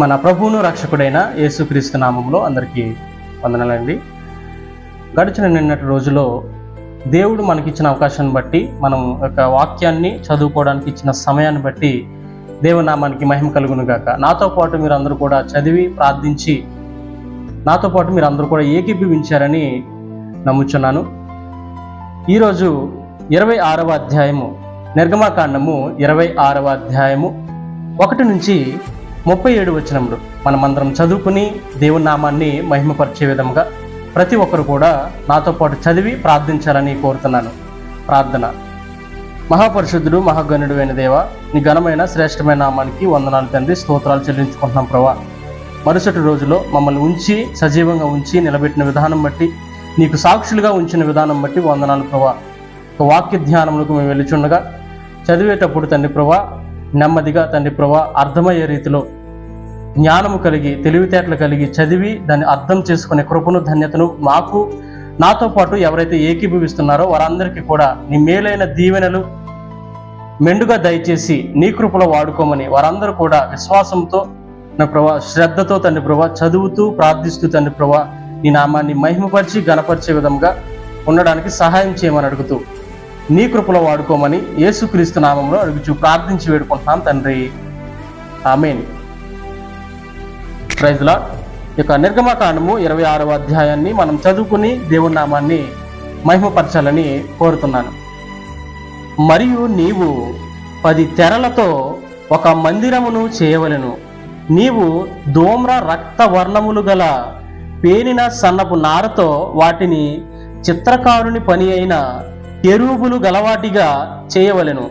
మన ప్రభువును రక్షకుడైన యేసుక్రీస్తు నామంలో అందరికీ వందనాలండి. గడిచిన నిన్నటి రోజులో దేవుడు మనకిచ్చిన అవకాశాన్ని బట్టి, మనం ఒక వాక్యాన్ని చదువుకోవడానికి ఇచ్చిన సమయాన్ని బట్టి దేవుని నామానికి మహిమ కలుగును గాక. నాతో పాటు మీరు అందరూ కూడా చదివి ప్రార్థించి నాతో పాటు మీరు అందరూ కూడా ఏకీభవించారని నమ్ముచున్నాను. ఈరోజు 26వ అధ్యాయము, నిర్గమకాండము 26వ అధ్యాయము 1 నుంచి 37 వచనములు మనమందరం చదువుకుని దేవుని నామాన్ని మహిమపరిచే విధంగా ప్రతి ఒక్కరు కూడా నాతో పాటు చదివి ప్రార్థించాలని కోరుతున్నాను. ప్రార్థన. మహాపరిశుద్ధుడు, మహాగణుడు అయిన దేవ, నీ ఘనమైన శ్రేష్టమైన నామానికి వందనాలు తండ్రి, స్తోత్రాలు చెల్లించుకుంటున్నాం ప్రభా. మరుసటి రోజులో మమ్మల్ని ఉంచి సజీవంగా ఉంచి నిలబెట్టిన విధానం బట్టి, నీకు సాక్షులుగా ఉంచిన విధానం బట్టి వందనాలు ప్రభా. ఒక వాక్య ధ్యానములకు మేము వెళ్ళుచుండగా చదివేటప్పుడు తండ్రి ప్రభా, నెమ్మదిగా తండ్రి ప్రభా, అర్థమయ్యే రీతిలో జ్ఞానము కలిగి తెలివితేటలు కలిగి చదివి దాన్ని అర్థం చేసుకునే కృపను ధన్యతను మాకు, నాతో పాటు ఎవరైతే ఏకీభవిస్తున్నారో వారందరికీ కూడా నీ మేలైన దీవెనలు మెండుగా దయచేసి నీ కృపలో వాడుకోమని వారందరూ కూడా విశ్వాసంతో నా ప్రభా, శ్రద్ధతో తండ్రి ప్రభా చదువుతూ ప్రార్థిస్తూ తండ్రి ప్రభా నీ నామాన్ని మహిమపరిచి ఘనపరిచే విధంగా ఉండడానికి సహాయం చేయమని అడుగుతూ నీ కృపలో వాడుకోమని యేసుక్రీస్తు నామంలో అడుగుచూ ప్రార్థించి వేడుకుంటున్నాం తండ్రి, ఆమేన్. Praise the lord. ఇక నిర్గమకాండము 26వ అధ్యాయాన్ని మనం చదువుకుని దేవుని నామాన్ని మహిమపరచాలని కోరుతున్నాను. మరియు నీవు 10 తెరలతో ఒక మందిరమును చేయవలెను. నీవు ధూమ్ర రక్త వర్ణములు గల పేనిన సన్నపు నారతో వాటిని చిత్రకారుని పని అయిన కెరూబులు గలవాటిగా చేయవలెను.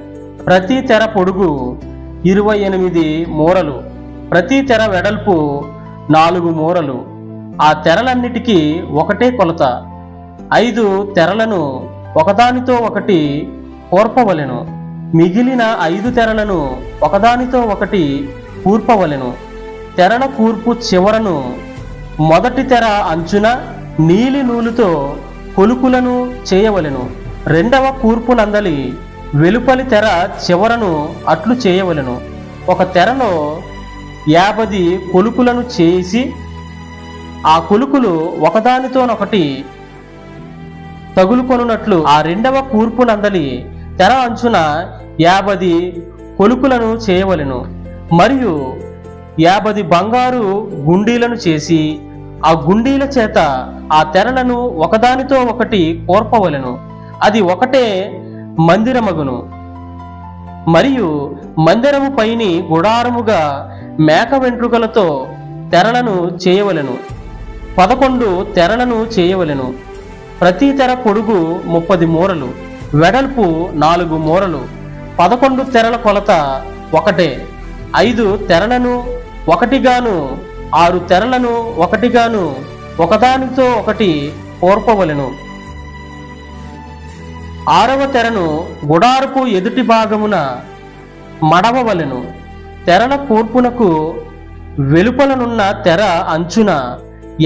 ప్రతి తెర పొడుగు 28 మూరలు, ప్రతి తెర వెడల్పు 4 మూరలు. ఆ తెరలన్నిటికీ ఒకటే కొలత. 5 తెరలను ఒకదానితో ఒకటి కూర్పవలెను. మిగిలిన 5 తెరలను ఒకదానితో ఒకటి కూర్పవలెను. తెరల కూర్పు చివరను మొదటి తెర అంచున నీలి నూలుతో కొలుకులను చేయవలెను. రెండవ కూర్పు నందలి వెలుపలి తెర చివరను అట్లు చేయవలెను. ఒక తెరలో 50 కొలుకులను చేసి ఆ కొలుకులు ఒకదానితోనొకటి తగులుకొనున్నట్లు ఆ రెండవ కూర్పు నందలి తెర అంచున 50 కొలుకులను చేయవలెను. మరియు 50 బంగారు గుండీలను చేసి ఆ గుండీల చేత ఆ తెరలను ఒకదానితో ఒకటి కోర్పవలెను. అది ఒకటే మందిరమగును. మరియు మందిరము పైని గుడారముగా మేక వెంట్రుకలతో తెరలను చేయవలెను. 11 తెరలను చేయవలెను. ప్రతి తెర పొడుగు 30 మూరలు, వెడల్పు 4 మూరలు. 11 తెరల కొలత ఒకటే. 5 తెరలను ఒకటిగాను 6 తెరలను ఒకటిగాను ఒకదానితో ఒకటి కోర్పవలెను. 6వ తెరను గుడారపు ఎదుటి భాగమున మడవవలెను. తెరల కూర్పునకు వెలుపలనున్న తెర అంచున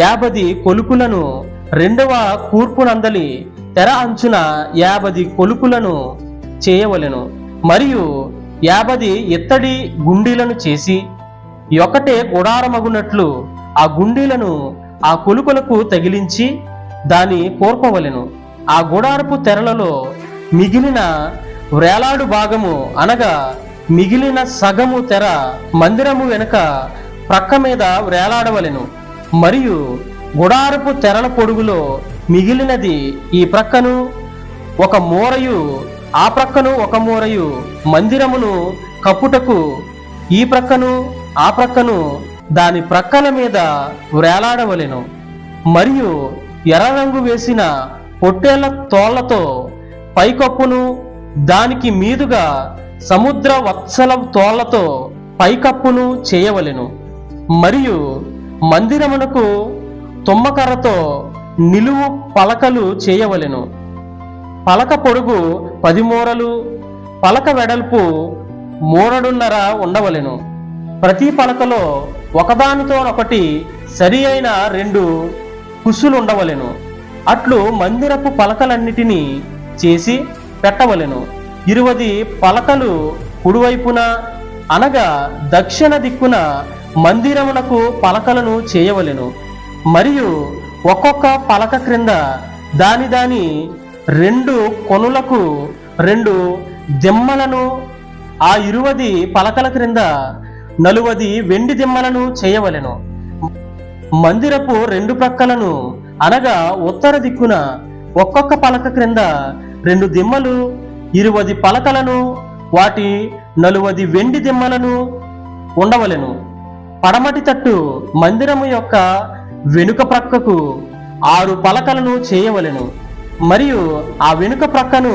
50 కొలుకులను, రెండవ కూర్పునందలి తెర అంచున 50 కొలుకులను చేయవలెను. మరియు 50 ఇత్తడి గుండీలను చేసి ఒకటే గుడారమగునట్లు ఆ గుండీలను ఆ కొలుకులకు తగిలించి దాని కోర్పవలెను. ఆ గుడారపు తెరలలో మిగిలిన వ్రేలాడు భాగము అనగా మిగిలిన సగము తెర మందిరము వెనుక ప్రక్క మీద వ్రేలాడవలెను. మరియు గుడారపు తెరల పొడుగులో మిగిలినది ఈ ప్రక్కను ఒక మూరయు ఆ ప్రక్కను ఒక మూరయు మందిరమును కప్పుటకు ఈ ప్రక్కను ఆ ప్రక్కను దాని ప్రక్కల మీద వ్రేలాడవలెను. మరియు ఎర్ర రంగు వేసిన పొట్టేళ్ల తోళ్లతో పైకప్పును, దానికి మీదుగా సముద్ర వత్సల తోళ్లతో పైకప్పును చేయవలెను. మరియు మందిరమునకు తుమ్మకర్రతో నిలువు పలకలు చేయవలెను. పలక పొడుగు 10 మూరలు, పలక వెడల్పు 1.5 ఉండవలెను. ప్రతి పలకలో ఒకదానితోనొకటి సరి అయిన 2 కుసులుండవలెను. అట్లు మందిరపు పలకలన్నిటినీ చేసి పెట్టవలెను. 20 పలకలు కుడివైపున అనగా దక్షిణ దిక్కున మందిరమునకు పలకలను చేయవలెను. మరియు ఒక్కొక్క పలక క్రింద దాని 2 కొనులకు 2 దిమ్మలను, ఆ 20 పలకల క్రింద 40 వెండి దిమ్మలను చేయవలెను. మందిరపు 2 ప్రక్కలను అనగా ఉత్తర దిక్కున ఒక్కొక్క పలక క్రింద 2 దిమ్మలు, 20 పలకలను, వాటి 40 వెండి దిమ్మలను ఉండవలెను. పడమటి తట్టు మందిరము యొక్క వెనుక ప్రక్కకు 6 పలకలను చేయవలెను. మరియు ఆ వెనుక ప్రక్కను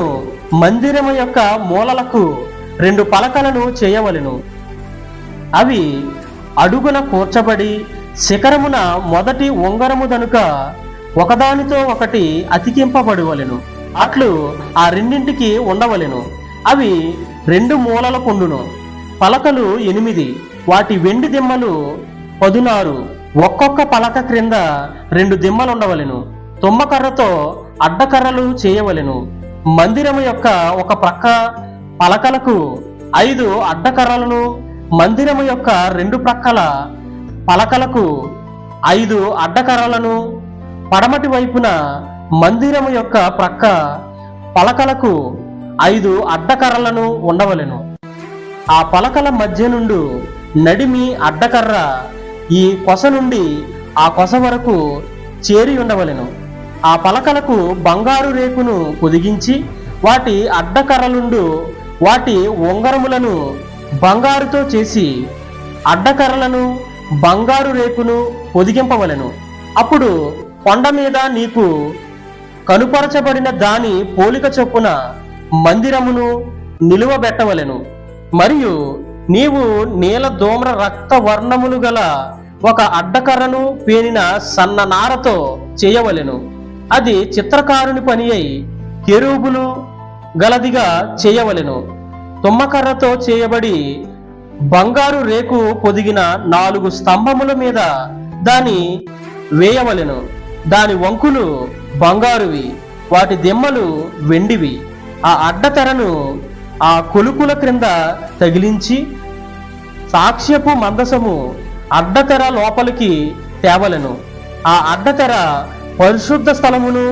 మందిరము యొక్క మూలలకు 2 పలకలను చేయవలెను. అవి అడుగున కూర్చబడి శిఖరమున మొదటి ఉంగరము దనుక ఒకదానితో ఒకటి అతికింపబడవలెను. అట్లు ఆ రెండింటికి ఉండవలెను. అవి 2 మూలల పొండును. పలకలు 8, వాటి వెండి దిమ్మలు 16. ఒక్కొక్క పలక క్రింద 2 దిమ్మలుండవలెను. తుమ్మకర్రతో అడ్డకర్రలు చేయవలెను. మందిరము యొక్క ఒక ప్రక్క పలకలకు 5 అడ్డకర్రలను, మందిరము యొక్క 2 ప్రక్కల పలకలకు 5 అడ్డకర్రలను, పడమటి వైపున మందిరము యొక్క ప్రక్క పలకలకు 5 అడ్డకర్రలను ఉండవలెను. ఆ పలకల మధ్య నుండి నడిమి అడ్డకర్ర ఈ కొస నుండి ఆ కొస వరకు చేరి ఉండవలెను. ఆ పలకలకు బంగారు రేకును పొదిగించి వాటి అడ్డకర్రలుండు వాటి ఉంగరములను బంగారుతో చేసి అడ్డకర్రలను బంగారు రేకును పొదిగింపవలెను. అప్పుడు కొండ మీద నీకు కనుపరచబడిన దాని పోలిక చొప్పున మందిరమును నిలువబెట్టవలెను. మరియు నీవు నీల ధూమ్ర రక్త వర్ణములు గల ఒక అడ్డకర్రను పేనిన సన్న నారతో చేయవలెను. అది చిత్రకారుని పని అయి కెరూబులు గలదిగా చేయవలెను. తుమ్మకర్రతో చేయబడి బంగారు రేకు పొదిగిన 4 స్తంభముల మీద దాని వేయవలెను. దాని వంకులు బంగారువి, వాటి దిమ్మలు వెండివి. ఆ అడ్డతెరను ఆ కొలుకుల క్రింద తగిలించి సాక్ష్యపు మందసము అడ్డతెర లోపలికి తేవలెను. ఆ అడ్డతెర పరిశుద్ధ స్థలమును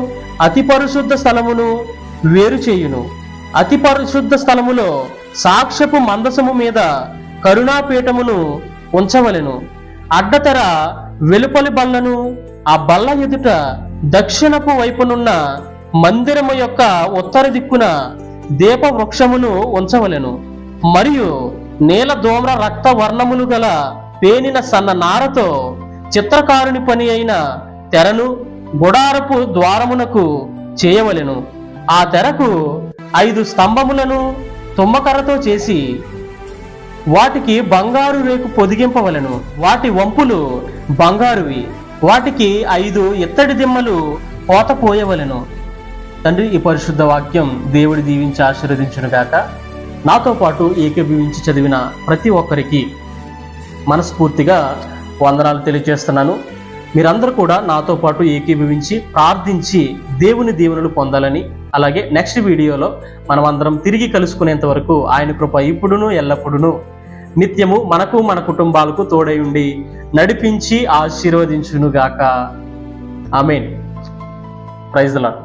అతి పరిశుద్ధ స్థలమును వేరు చేయును. అతి పరిశుద్ధ స్థలములో సాక్ష్యపు మందసము మీద కరుణాపీఠమును ఉంచవలెను. అడ్డతెర వెలుపలి బల్లను ఆ బల్ల ఎదుట దక్షిణపు వైపునున్న మందిరము యొక్క ఉత్తర దిక్కున దీప వృక్షమును ఉంచవలెను. మరియు నీల ధూమ్ర రక్త వర్ణములు గల పేనిన సన్న నారతో చిత్రకారుని పని అయిన తెరను గుడారపు ద్వారమునకు చేయవలెను. ఆ తెరకు 5 స్తంభములను తుమ్మకర్రతో చేసి వాటికి బంగారు రేకు పొదిగింపవలెను. వాటి వంపులు బంగారువి, వాటికి 5 ఇత్తడి దిమ్మలు పోతపోయవలెను. తండ్రి, ఈ పరిశుద్ధ వాక్యం దేవుడి దీవించి ఆశీర్వదించునుగాక. నాతో పాటు ఏకీభవించి చదివిన ప్రతి ఒక్కరికి మనస్ఫూర్తిగా వందనాలు తెలియజేస్తున్నాను. మీరందరూ కూడా నాతో పాటు ఏకీభవించి ప్రార్థించి దేవుని దీవెనలు పొందాలని, అలాగే నెక్స్ట్ వీడియోలో మనం అందరం తిరిగి కలుసుకునేంత వరకు ఆయన కృప ఇప్పుడును ఎల్లప్పుడును నిత్యము మనకు మన కుటుంబాలకు తోడై ఉండి నడిపించి ఆశీర్వదించునుగాక. ఆమేన్. Praise the lord.